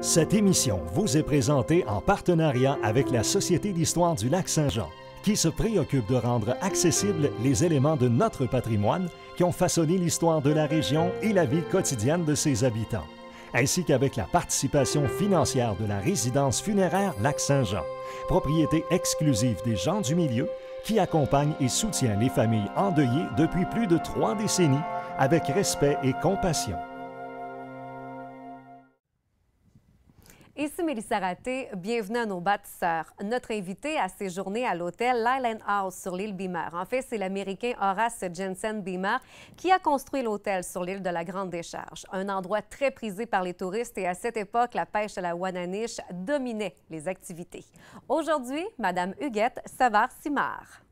Cette émission vous est présentée en partenariat avec la Société d'histoire du Lac-Saint-Jean, qui se préoccupe de rendre accessibles les éléments de notre patrimoine qui ont façonné l'histoire de la région et la vie quotidienne de ses habitants, ainsi qu'avec la participation financière de la résidence funéraire Lac-Saint-Jean, propriété exclusive des gens du milieu, qui accompagne et soutient les familles endeuillées depuis plus de 3 décennies avec respect et compassion. Ici Mélissa Raté, bienvenue à nos bâtisseurs. Notre invité a séjourné à l'hôtel Leyland House sur l'île Beamer. En fait, c'est l'Américain Horace Jensen Beamer qui a construit l'hôtel sur l'île de la Grande Décharge, un endroit très prisé par les touristes et à cette époque, la pêche à la Wananiche dominait les activités. Aujourd'hui, Madame Huguette Savard-Simard.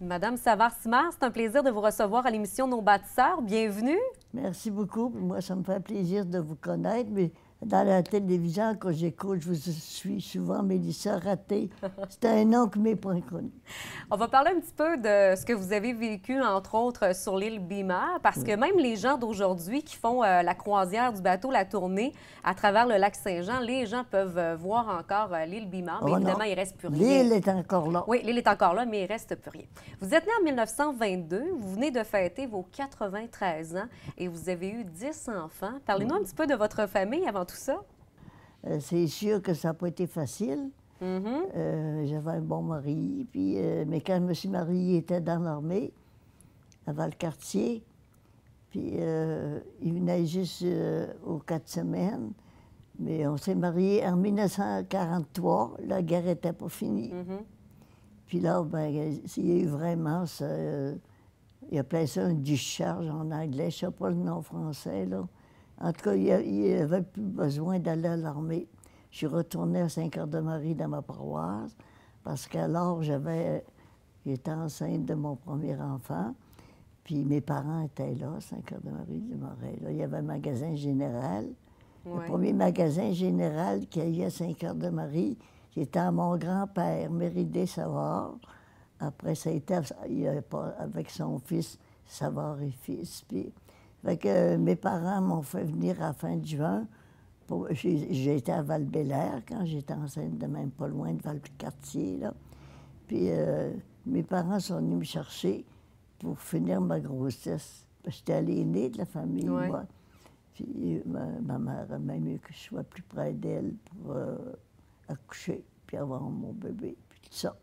Madame Savard-Simard, c'est un plaisir de vous recevoir à l'émission Nos bâtisseurs. Bienvenue. Merci beaucoup. Moi, ça me fait plaisir de vous connaître, mais dans la télévision, quand j'écoute, je vous suis souvent Mélissa Raté. C'est un nom qui m'est pas connu. On va parler un petit peu de ce que vous avez vécu, entre autres, sur l'île Beamer, parce que même les gens d'aujourd'hui qui font la croisière du bateau La Tournée à travers le lac Saint-Jean, les gens peuvent voir encore l'île Beamer, mais évidemment, il ne reste plus rien. L'île est encore là. Oui, l'île est encore là, mais il ne reste plus rien. Vous êtes né en 1922, vous venez de fêter vos 93 ans et vous avez eu 10 enfants. Parlez-nous un petit peu de votre famille avant tout ça. C'est sûr que ça n'a pas été facile. J'avais un bon mari, puis, mais quand je me suis mariée, il était dans l'armée, à Valcartier. Puis il venait juste aux 4 semaines. Mais on s'est mariés en 1943. La guerre n'était pas finie. Puis là, ben, il y a eu vraiment ça. Il appelait ça un discharge en anglais. Je ne sais pas le nom français, là. En tout cas, il n'y avait plus besoin d'aller à l'armée. Je suis retournée à Saint-Cœur-de-Marie dans ma paroisse parce qu'alors, j'étais enceinte de mon premier enfant. Puis mes parents étaient là, Saint-Cœur-de-Marie du Marais. Là, il y avait un magasin général. Le premier magasin général qu'il y a eu à Saint-Cœur-de-Marie, c'était à mon grand-père, Méridée Savard. Après, ça a été avec son fils, Savard et fils. Puis, fait que mes parents m'ont fait venir à la fin de juin. J'ai été à Val-Bélair quand j'étais enceinte de même pas loin de Valcartier, là. Puis mes parents sont venus me chercher pour finir ma grossesse. J'étais l'aînée de la famille, moi. Puis ma mère a même eu que je sois plus près d'elle pour accoucher, puis avoir mon bébé, puis tout ça.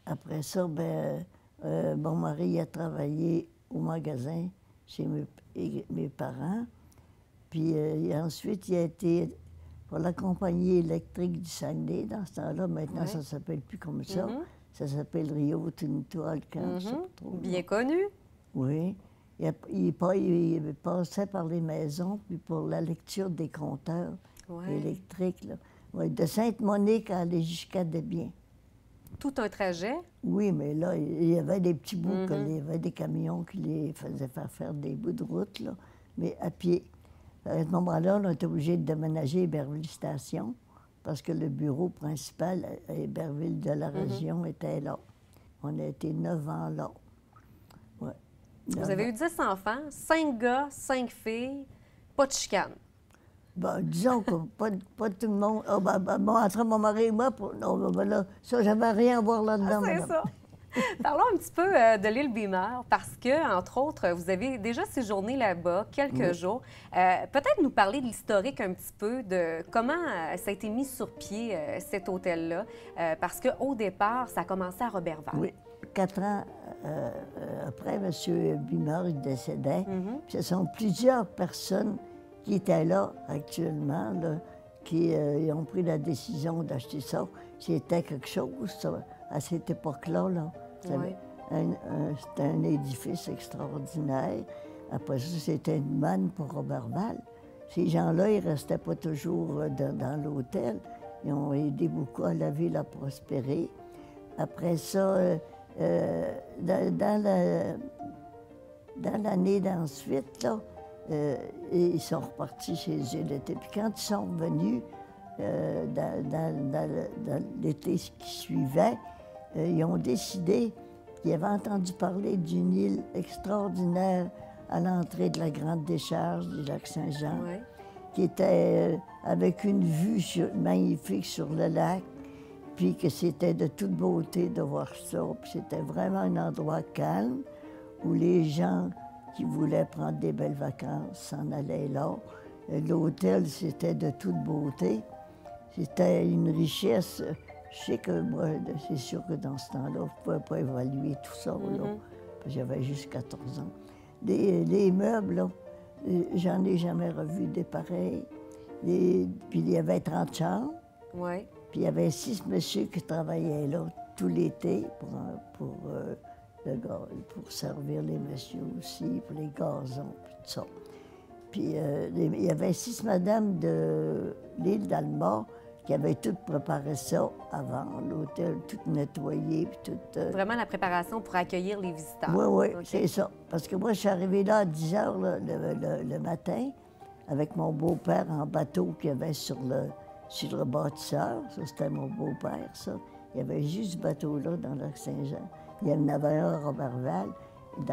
Après ça, ben, mon mari a travaillé au magasin chez mes parents. Puis ensuite, il a été pour la compagnie électrique du Saguenay. Dans ce temps-là, maintenant, ça ne s'appelle plus comme ça. Ça s'appelle Rio Tinto Alcan, je sais pas trop. Bien connu. Oui. Il passait par les maisons, puis pour la lecture des compteurs électriques. Là. Ouais, de Sainte-Monique à aller jusqu'à Desbiens. Tout un trajet? Oui, mais là, il y avait des petits bouts, il y avait des camions qui les faisaient faire des bouts de route, là, mais à pied. À ce moment-là, on a été obligé de déménager à Iberville Station parce que le bureau principal à Iberville de la région était là. On a été 9 ans là. Ouais. Vous avez eu 10 enfants, 5 gars, 5 filles, pas de chicane. Ben, disons que pas tout le monde. Oh, entre mon mari et moi, non, ben là, ça, j'avais rien à voir là-dedans. C'est ça. Parlons un petit peu de l'île Beamer, parce que, entre autres, vous avez déjà séjourné là-bas quelques jours. Peut-être nous parler de l'historique un petit peu, de comment ça a été mis sur pied, cet hôtel-là, parce qu'au départ, ça a commencé à Roberval. Oui. 4 ans après, M. Beamer il décédait. Puis ce sont plusieurs personnes qui étaient là actuellement, là, ils ont pris la décision d'acheter ça. C'était quelque chose, ça, à cette époque-là. Là. Oui. C'était un édifice extraordinaire. Après ça, c'était une manne pour Roberval. Ces gens-là, ils ne restaient pas toujours dans l'hôtel. Ils ont aidé beaucoup à la ville à prospérer. Après ça, dans l'année d'ensuite, là, ils sont repartis chez eux l'été. Puis quand ils sont revenus, dans l'été qui suivait, ils ont décidé qu'ils avaient entendu parler d'une île extraordinaire à l'entrée de la grande décharge du lac Saint-Jean, Oui. qui était avec une vue magnifique sur le lac, puis que c'était de toute beauté de voir ça. Puis c'était vraiment un endroit calme où les gens qui voulaient prendre des belles vacances s'en allaient là. L'hôtel, c'était de toute beauté. C'était une richesse. Je sais que moi, c'est sûr que dans ce temps-là, je ne pouvais pas évaluer tout ça, là, parce que j'avais juste 14 ans. Les meubles, là, j'en ai jamais revu des pareils. Puis il y avait 30 chambres. Oui. Puis il y avait 6 messieurs qui travaillaient là tout l'été pour servir les messieurs aussi, pour les gazons, puis tout ça. Puis il y avait 6 madames de l'île d'Alma qui avaient tout préparé ça avant, l'hôtel, tout nettoyé, puis tout... Vraiment la préparation pour accueillir les visiteurs. Oui, oui, OK. c'est ça. Parce que moi, je suis arrivée là à 10 heures le matin avec mon beau-père en bateau qu'il y avait sur le bâtisseur. Ça, c'était mon beau-père, ça. Il y avait juste ce bateau-là dans le lac Saint-Jean. Il y en avait un à Roberval.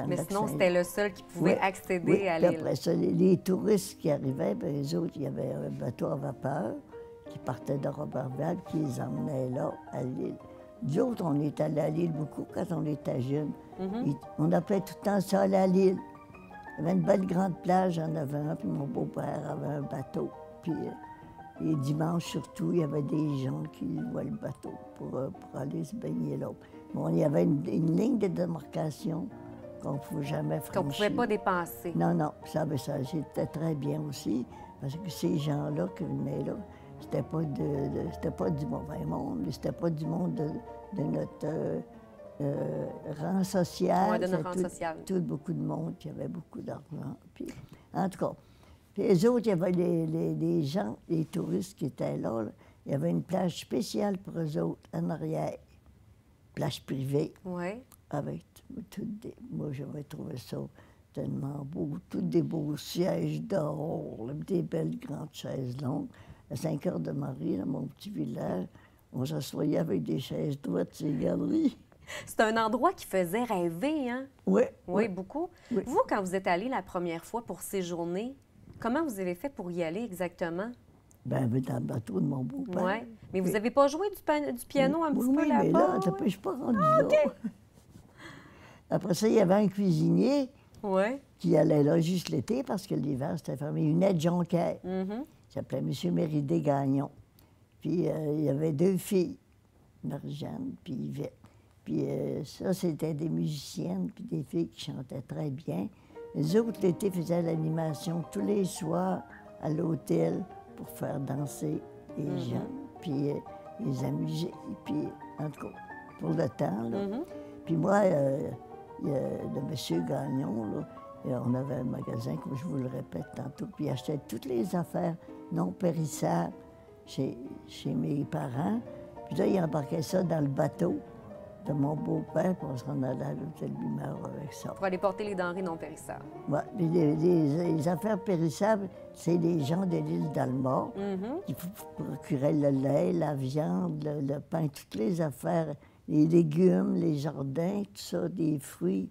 Mais sinon, c'était le seul qui pouvait accéder à Puis l'île. après ça, les touristes qui arrivaient, bien, les autres, il y avait un bateau à vapeur qui partait de Roberval, qui les emmenait là, à l'île. Nous autres, on est allés à l'île beaucoup quand on était jeunes. On appelait tout le temps ça la l'île. Il y avait une belle grande plage en avant, puis mon beau-père avait un bateau. Puis les dimanches, surtout, il y avait des gens qui louaient le bateau pour aller se baigner là. Bon, il y avait une ligne de démarcation qu'on ne pouvait jamais franchir. Qu'on ne pouvait pas dépasser. Non, non. Ça c'était très bien aussi, parce que ces gens-là qui venaient là, c'était pas du mauvais monde, c'était pas du monde de notre rang social. Oui, de notre rang social. Tout beaucoup de monde qui avait beaucoup d'argent. Puis, en tout cas, puis les autres, il y avait les gens, les touristes qui étaient là, il y avait une plage spéciale pour eux autres, en arrière. Plage privée. Oui. Avec moi, j'avais trouvé ça tellement beau. Tous des beaux sièges d'or, des belles grandes chaises longues. À Saint-Cœur-de-Marie, dans mon petit village, on s'assoyait avec des chaises droites ces galeries. C'est un endroit qui faisait rêver, hein? Oui. Oui, beaucoup. Oui. Vous, quand vous êtes allé la première fois pour séjourner, comment vous avez fait pour y aller exactement? Bien, dans le bateau de mon beau-père. Oui. Mais vous n'avez pas joué du piano un petit peu oui, là-bas? mais là, je ne suis pas rendue là. Après ça, il y avait un cuisinier Oui. qui allait là juste l'été parce que l'hiver, c'était fermé. Une aide Jonquière. Mm-hmm. Il s'appelait M. Méridé-Gagnon. Puis il y avait 2 filles, Marie-Jeanne puis Yvette. Puis ça, c'était des musiciennes puis des filles qui chantaient très bien. Les autres, l'été, faisaient l'animation tous les soirs à l'hôtel pour faire danser les gens, puis les amuser. Puis, en tout cas, pour le temps, là. Puis moi, le monsieur Gagnon, là, on avait un magasin, comme je vous le répète tantôt, puis il achetait toutes les affaires non périssables chez mes parents. Puis là, il embarquait ça dans le bateau de mon beau-père, puis on s'en allait à l'hôtel Bimeur avec ça. Pour aller porter les denrées non périssables. Ouais, puis les affaires périssables, c'est les gens de l'île d'Alma qui procuraient le lait, la viande, le pain, toutes les affaires, les légumes, les jardins, tout ça, des fruits.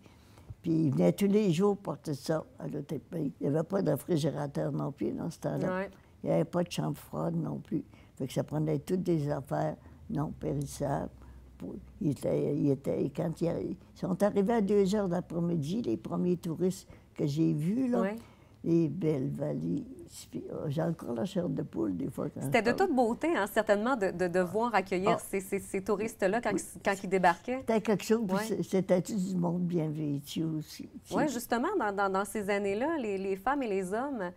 Puis ils venaient tous les jours porter ça à l'hôtel. Il n'y avait pas de réfrigérateur non plus dans ce temps-là. Ouais. Il n'y avait pas de chambre froide non plus. Fait que ça prenait toutes des affaires non périssables. Quand ils sont arrivés à 2 heures d'après-midi, les premiers touristes que j'ai vus, là, Ouais. les belles valises. J'ai encore la chair de poule des fois. C'était de toute beauté, hein, certainement, de devoir accueillir ces touristes-là quand ils débarquaient. C'était quelque chose, puis Ouais. c'était tout du monde bien vêtu aussi. Oui, justement, dans ces années-là, les femmes et les hommes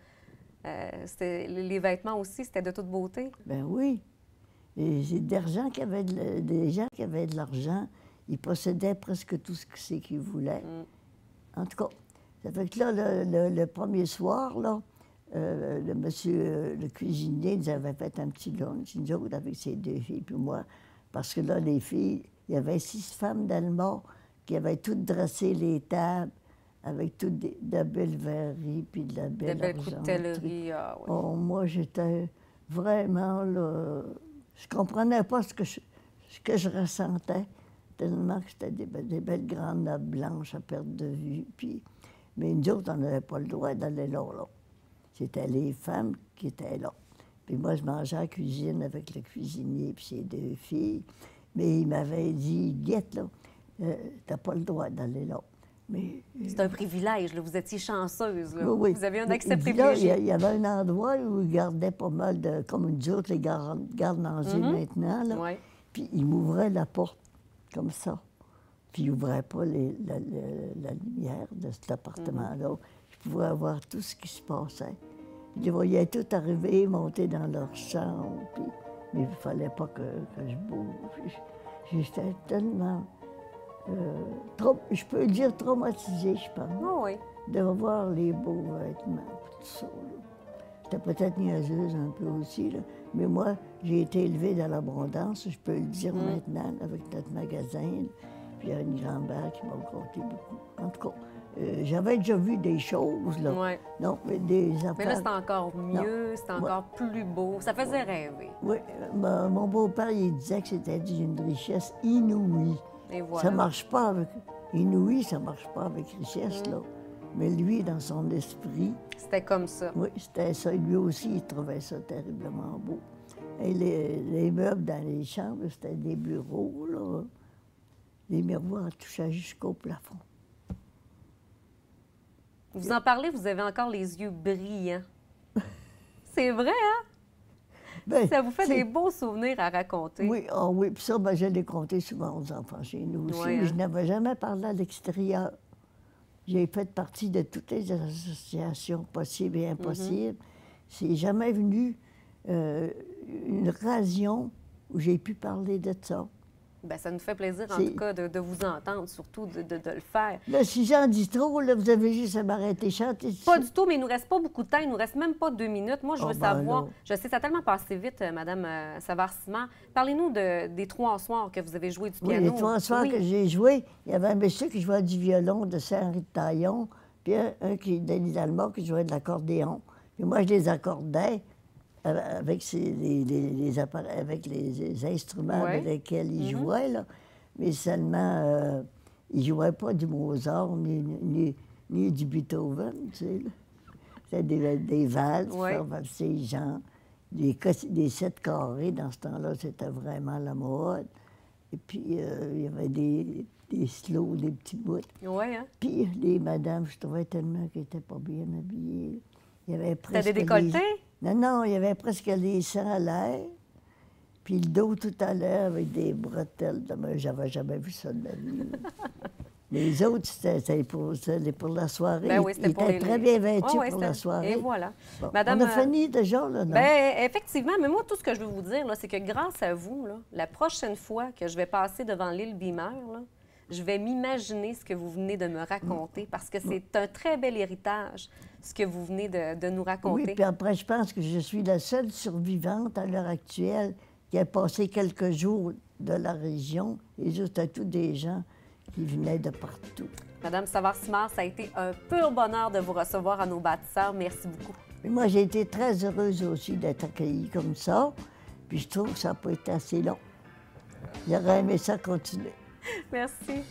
Les vêtements aussi, c'était de toute beauté. Ben oui. Et c'est des gens qui avaient de l'argent, ils possédaient presque tout ce qu'ils voulaient. En tout cas, ça fait que là, le premier soir, là, le monsieur, le cuisinier, nous avait fait un petit lunch, nous autres, avec ses 2 filles, puis moi. Parce que là, les filles, il y avait 6 femmes d'Allemand qui avaient toutes dressé les tables, avec toutes de belles verreries, puis de la belle coutellerie. Ah, oui. Oh, moi, j'étais vraiment, là... Je comprenais pas ce que je ressentais, tellement que c'était des belles grandes nappes blanches à perte de vue. Puis... Mais nous autres, on n'avait pas le droit d'aller là. C'était les femmes qui étaient là. Puis moi, je mangeais à la cuisine avec le cuisinier puis ses 2 filles. Mais il m'avait dit, Guette, là, t'as pas le droit d'aller là. C'est un privilège, là. Vous étiez chanceuse. Là. Oui. Vous aviez un accès privilégié. privilégié. Il y avait un endroit où ils gardaient pas mal de... Comme nous autres, les gardes-manger maintenant. Là. Ouais. Puis ils m'ouvraient la porte comme ça. Puis ils n'ouvraient pas la lumière de cet appartement-là. Je pouvais voir tout ce qui se passait. Je les voyais tout arriver, monter dans leur chambre. Puis... Mais il ne fallait pas que je bouge. J'étais tellement... je peux dire traumatisée, je pense. Oh oui. De voir les beaux vêtements, tout ça. J'étais peut-être niaiseuse un peu aussi, là. Mais moi, j'ai été élevée dans l'abondance, je peux le dire maintenant, avec notre magasin. Puis il y a une grand-mère qui m'a conté beaucoup. En tout cas, j'avais déjà vu des choses, là. Ouais. Non, mais des affaires... Mais là, c'est encore mieux, c'est encore plus beau. Ça faisait rêver. Oui, mon beau-père, il disait que c'était d'une richesse inouïe. Et voilà. Ça marche pas avec... Inouï, ça marche pas avec richesse, là. Mais lui, dans son esprit... C'était comme ça. Oui, c'était ça. Lui aussi, il trouvait ça terriblement beau. Et les meubles dans les chambres, c'était des bureaux, là. Les miroirs touchaient jusqu'au plafond. Vous en parlez, vous avez encore les yeux brillants. C'est vrai, hein? Ben, ça vous fait des beaux souvenirs à raconter. Oui, oh oui. Puis ça, ben, je l'ai conté souvent aux enfants chez nous aussi. Ouais, hein? Je n'avais jamais parlé à l'extérieur. J'ai fait partie de toutes les associations possibles et impossibles. C'est jamais venu une occasion où j'ai pu parler de ça. Bien, ça nous fait plaisir, en tout cas, de vous entendre, surtout de le faire. Là, si j'en dis trop, là, vous avez juste à m'arrêter chanter. Pas du tout, mais il ne nous reste pas beaucoup de temps. Il ne nous reste même pas 2 minutes. Moi, je veux savoir... Là. Je sais, ça a tellement passé vite, Mme Savard-Simard. Parlez-nous des 3 soirs que vous avez joué du piano. Oui, les 3 soirs que j'ai joué, il y avait un monsieur qui jouait du violon de Saint-Henri-de-Taillon, puis un qui, Denis Dalmont, qui jouait de l'accordéon. Puis moi, je les accordais avec avec les instruments avec lesquels ils jouaient, là. Mais seulement, ils ne jouaient pas du Mozart ni du Beethoven, tu sais. C'était des valses, faire valser les gens, des 7 carrés. Dans ce temps-là, c'était vraiment la mode. Et puis, il y avait des slows, des petits bouts. Oui, hein? Puis, les madames, je trouvais tellement qu'elles n'étaient pas bien habillées. Il y avait presque des décolletés? Non, il y avait presque les seins à l'air, puis le dos tout à l'air avec des bretelles. J'avais jamais vu ça de ma vie. Les autres, c'était pour la soirée. Ben oui, ils étaient très bien vêtus pour la soirée. Et voilà. Bon, Madame, on a fini déjà, là, non? Bien, effectivement. Mais moi, tout ce que je veux vous dire, c'est que grâce à vous, là, la prochaine fois que je vais passer devant l'île Beamer, là, je vais m'imaginer ce que vous venez de me raconter parce que c'est un très bel héritage, ce que vous venez de nous raconter. Oui, puis après, je pense que je suis la seule survivante à l'heure actuelle qui a passé quelques jours de la région. Et juste à tous des gens qui venaient de partout. Madame Savard-Simard, ça a été un pur bonheur de vous recevoir à nos bâtisseurs. Merci beaucoup. Et moi, j'ai été très heureuse aussi d'être accueillie comme ça. Puis je trouve que ça n'a pas été assez long. J'aurais aimé ça continuer. Merci.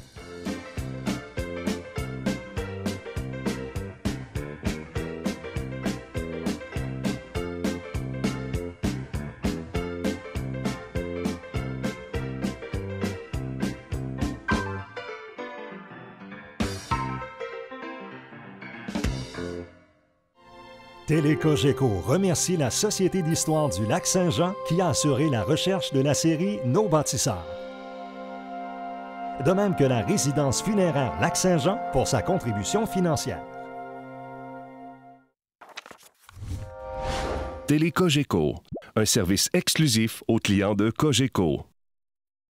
Télécogeco remercie la Société d'histoire du Lac-Saint-Jean qui a assuré la recherche de la série Nos bâtisseurs. De même que la résidence funéraire Lac-Saint-Jean pour sa contribution financière. Télé Cogeco, un service exclusif aux clients de Cogeco.